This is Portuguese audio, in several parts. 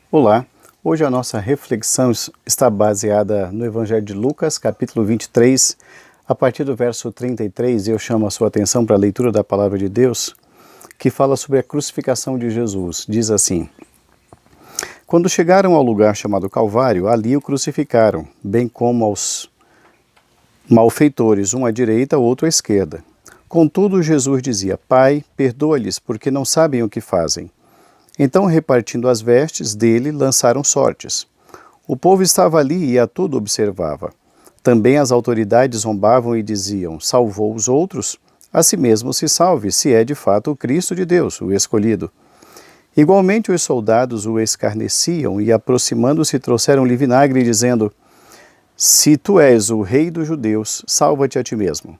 Olá, hoje a nossa reflexão está baseada no Evangelho de Lucas, capítulo 23, a partir do verso 33, eu chamo a sua atenção para a leitura da Palavra de Deus, que fala sobre a crucificação de Jesus. Diz assim: Quando chegaram ao lugar chamado Calvário, ali o crucificaram, bem como aos malfeitores, um à direita, outro à esquerda. Contudo, Jesus dizia: Pai, perdoa-lhes, porque não sabem o que fazem. Então, repartindo as vestes dele, lançaram sortes. O povo estava ali e a tudo observava. Também as autoridades zombavam e diziam: Salvou os outros? A si mesmo se salve, se é de fato o Cristo de Deus, o escolhido. Igualmente os soldados o escarneciam e, aproximando-se, trouxeram-lhe vinagre, dizendo: Se tu és o rei dos judeus, salva-te a ti mesmo.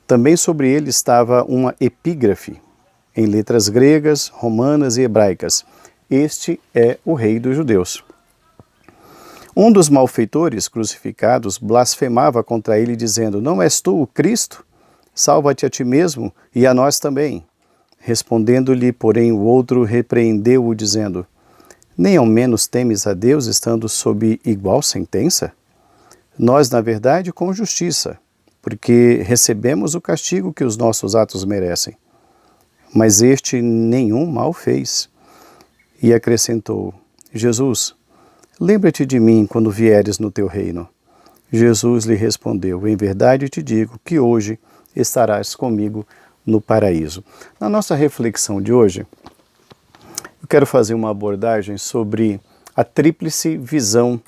Também sobre ele estava uma epígrafe, em letras gregas, romanas e hebraicas: Este é o rei dos judeus. Um dos malfeitores crucificados blasfemava contra ele, dizendo: Não és tu o Cristo? Salva-te a ti mesmo e a nós também. Respondendo-lhe, porém, o outro repreendeu-o, dizendo: Nem ao menos temes a Deus, estando sob igual sentença? Nós, na verdade, com justiça, porque recebemos o castigo que os nossos atos merecem. Mas este nenhum mal fez. E acrescentou: Jesus, lembra-te de mim quando vieres no teu reino. Jesus lhe respondeu: Em verdade te digo que hoje estarás comigo no paraíso. Na nossa reflexão de hoje, eu quero fazer uma abordagem sobre a tríplice visão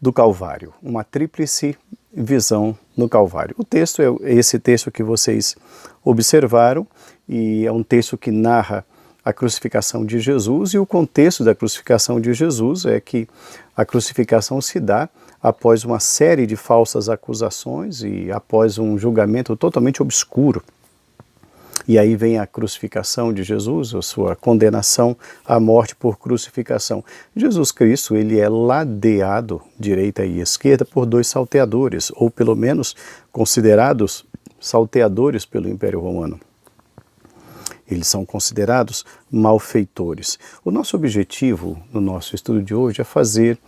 do Calvário. Uma tríplice visão no Calvário. O texto é esse texto que vocês observaram, e é um texto que narra a crucificação de Jesus, e o contexto da crucificação de Jesus é que a crucificação se dá após uma série de falsas acusações e após um julgamento totalmente obscuro. E aí vem a crucificação de Jesus, a sua condenação à morte por crucificação. Jesus Cristo, ele é ladeado, direita e esquerda, por dois salteadores, ou pelo menos considerados salteadores pelo Império Romano. Eles são considerados malfeitores. O nosso objetivo no nosso estudo de hoje é fazer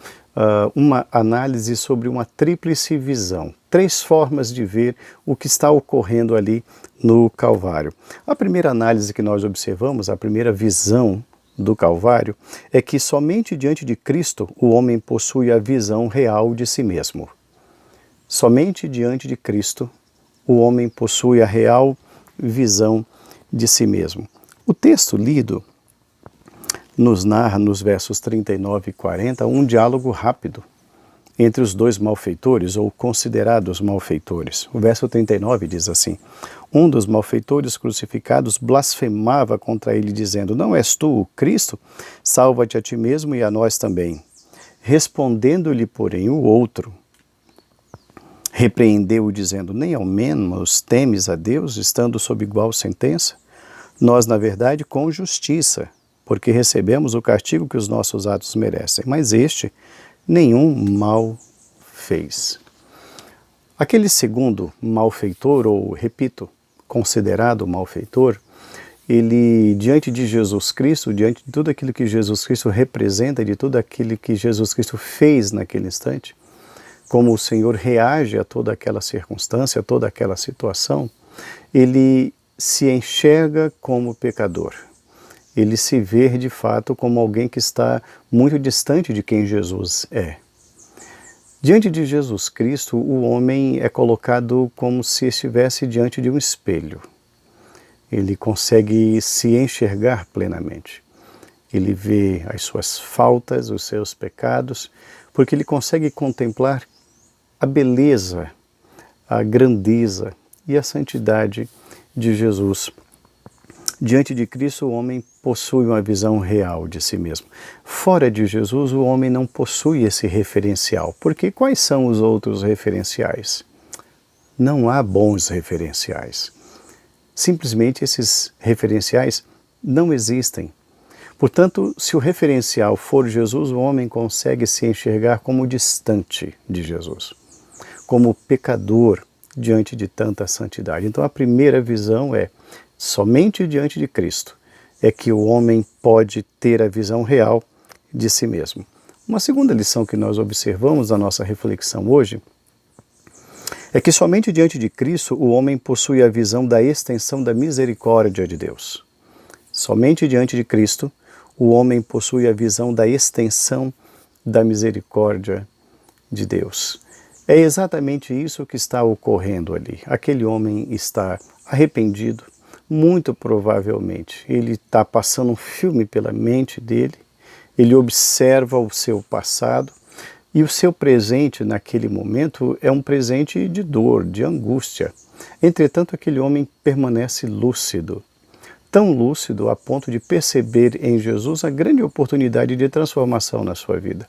uma análise sobre uma tríplice visão. Três formas de ver o que está ocorrendo ali no Calvário. A primeira análise que nós observamos, a primeira visão do Calvário, é que somente diante de Cristo o homem possui a visão real de si mesmo. Somente diante de Cristo o homem possui a real visão de si mesmo. O texto lido nos narra, nos versos 39 e 40, um diálogo rápido entre os dois malfeitores, ou considerados malfeitores. O verso 39 diz assim: Um dos malfeitores crucificados blasfemava contra ele, dizendo: Não és tu o Cristo? Salva-te a ti mesmo e a nós também. Respondendo-lhe, porém, o outro, repreendeu-o, dizendo: Nem ao menos temes a Deus, estando sob igual sentença? Nós, na verdade, com justiça, porque recebemos o castigo que os nossos atos merecem, mas este nenhum mal fez. Aquele segundo malfeitor, ou, repito, considerado malfeitor, ele, diante de Jesus Cristo, diante de tudo aquilo que Jesus Cristo representa, de tudo aquilo que Jesus Cristo fez naquele instante, como o Senhor reage a toda aquela circunstância, a toda aquela situação, ele se enxerga como pecador. Ele se vê de fato como alguém que está muito distante de quem Jesus é. Diante de Jesus Cristo, o homem é colocado como se estivesse diante de um espelho. Ele consegue se enxergar plenamente. Ele vê as suas faltas, os seus pecados, porque ele consegue contemplar a beleza, a grandeza e a santidade de Jesus. Diante de Cristo, o homem possui uma visão real de si mesmo. Fora de Jesus, o homem não possui esse referencial, porque quais são os outros referenciais? Não há bons referenciais. Simplesmente esses referenciais não existem. Portanto, se o referencial for Jesus, o homem consegue se enxergar como distante de Jesus, como pecador diante de tanta santidade. Então a primeira visão é: somente diante de Cristo é que o homem pode ter a visão real de si mesmo. Uma segunda lição que nós observamos na nossa reflexão hoje é que somente diante de Cristo o homem possui a visão da extensão da misericórdia de Deus. Somente diante de Cristo o homem possui a visão da extensão da misericórdia de Deus. É exatamente isso que está ocorrendo ali. Aquele homem está arrependido, muito provavelmente. Ele está passando um filme pela mente dele, ele observa o seu passado e o seu presente naquele momento é um presente de dor, de angústia. Entretanto, aquele homem permanece lúcido. Tão lúcido a ponto de perceber em Jesus a grande oportunidade de transformação na sua vida.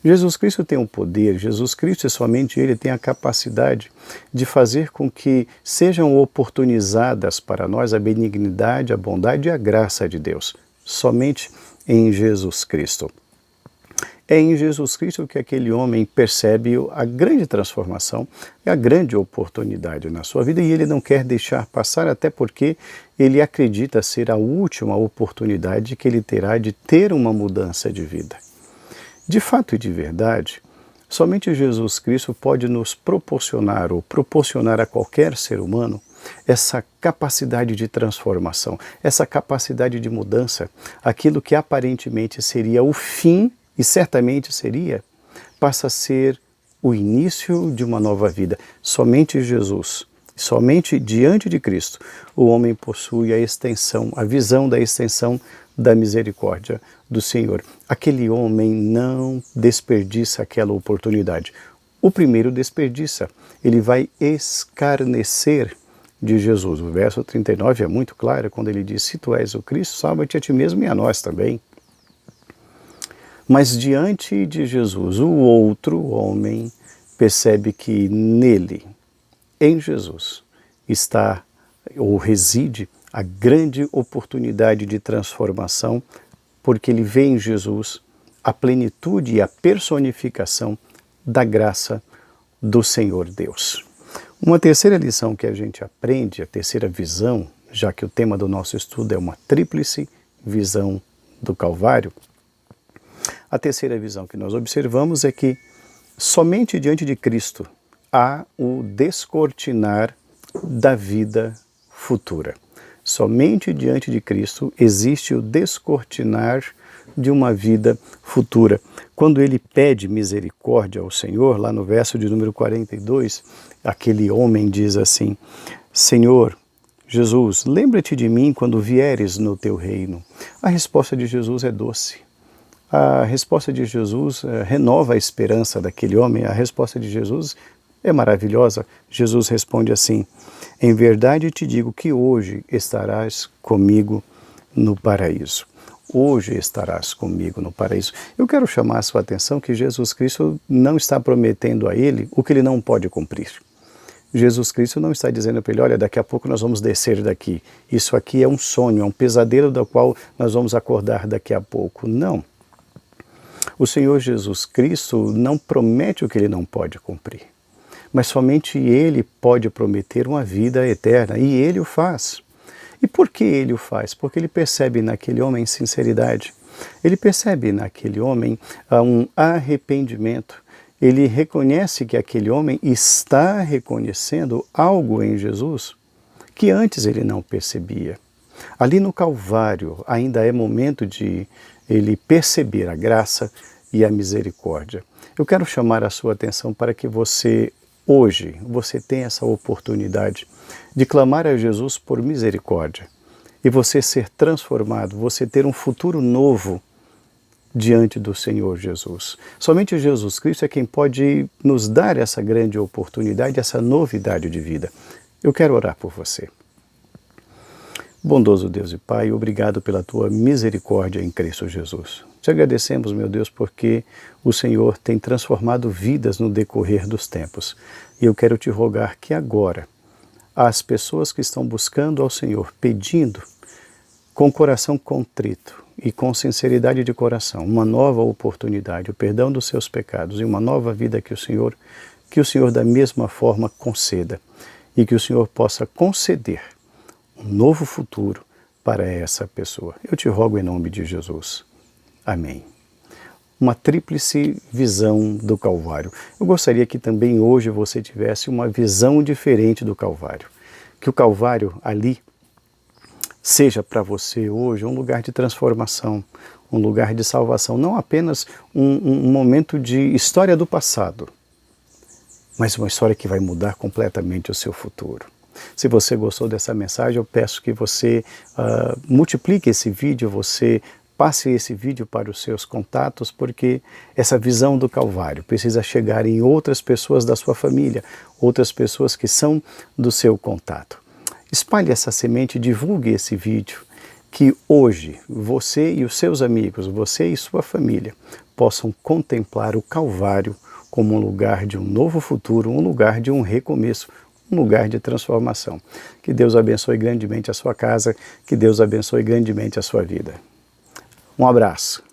Jesus Cristo tem o poder, Jesus Cristo e somente Ele tem a capacidade de fazer com que sejam oportunizadas para nós a benignidade, a bondade e a graça de Deus, somente em Jesus Cristo. É em Jesus Cristo que aquele homem percebe a grande transformação e a grande oportunidade na sua vida e ele não quer deixar passar, até porque ele acredita ser a última oportunidade que ele terá de ter uma mudança de vida. De fato e de verdade, somente Jesus Cristo pode nos proporcionar ou proporcionar a qualquer ser humano essa capacidade de transformação, essa capacidade de mudança, aquilo que aparentemente seria o fim, e certamente seria, passa a ser o início de uma nova vida. Somente Jesus, somente diante de Cristo, o homem possui a extensão, a visão da extensão da misericórdia do Senhor. Aquele homem não desperdiça aquela oportunidade. O primeiro desperdiça, ele vai escarnecer de Jesus. O verso 39 é muito claro, quando ele diz, se tu és o Cristo, salva-te a ti mesmo e a nós também. Mas diante de Jesus, o outro homem percebe que nele, em Jesus, está ou reside a grande oportunidade de transformação, porque ele vê em Jesus a plenitude e a personificação da graça do Senhor Deus. Uma terceira lição que a gente aprende, a terceira visão, já que o tema do nosso estudo é uma tríplice visão do Calvário, a terceira visão que nós observamos é que somente diante de Cristo há o descortinar da vida futura. Somente diante de Cristo existe o descortinar de uma vida futura. Quando ele pede misericórdia ao Senhor, lá no verso de número 42, aquele homem diz assim, Senhor, Jesus, lembra-te de mim quando vieres no teu reino. A resposta de Jesus é doce. A resposta de Jesus renova a esperança daquele homem. A resposta de Jesus é maravilhosa. Jesus responde assim, em verdade te digo que hoje estarás comigo no paraíso. Hoje estarás comigo no paraíso. Eu quero chamar a sua atenção que Jesus Cristo não está prometendo a ele o que ele não pode cumprir. Jesus Cristo não está dizendo para ele, olha, daqui a pouco nós vamos descer daqui. Isso aqui é um sonho, é um pesadelo do qual nós vamos acordar daqui a pouco. Não. O Senhor Jesus Cristo não promete o que ele não pode cumprir. Mas somente ele pode prometer uma vida eterna, e ele o faz. E por que ele o faz? Porque ele percebe naquele homem sinceridade. Ele percebe naquele homem um arrependimento. Ele reconhece que aquele homem está reconhecendo algo em Jesus que antes ele não percebia. Ali no Calvário ainda é momento de ele perceber a graça e a misericórdia. Eu quero chamar a sua atenção para que hoje, você tenha essa oportunidade de clamar a Jesus por misericórdia e você ser transformado, você ter um futuro novo diante do Senhor Jesus. Somente Jesus Cristo é quem pode nos dar essa grande oportunidade, essa novidade de vida. Eu quero orar por você. Bondoso Deus e Pai, obrigado pela Tua misericórdia em Cristo Jesus. Te agradecemos, meu Deus, porque o Senhor tem transformado vidas no decorrer dos tempos. E eu quero te rogar que agora, as pessoas que estão buscando ao Senhor, pedindo, com coração contrito e com sinceridade de coração, uma nova oportunidade, o perdão dos seus pecados e uma nova vida que o Senhor da mesma forma conceda e que o Senhor possa conceder um novo futuro para essa pessoa. Eu te rogo em nome de Jesus. Amém. uma tríplice visão do Calvário. Eu gostaria que também hoje você tivesse uma visão diferente do Calvário. Que o Calvário ali seja para você hoje um lugar de transformação, um lugar de salvação, não apenas um momento de história do passado, mas uma história que vai mudar completamente o seu futuro. Se você gostou dessa mensagem, eu peço que você multiplique esse vídeo, você passe esse vídeo para os seus contatos, porque essa visão do Calvário precisa chegar em outras pessoas da sua família, outras pessoas que são do seu contato. Espalhe essa semente, divulgue esse vídeo, que hoje você e os seus amigos, você e sua família, possam contemplar o Calvário como um lugar de um novo futuro, um lugar de um recomeço, um lugar de transformação. Que Deus abençoe grandemente a sua casa, que Deus abençoe grandemente a sua vida. Um abraço.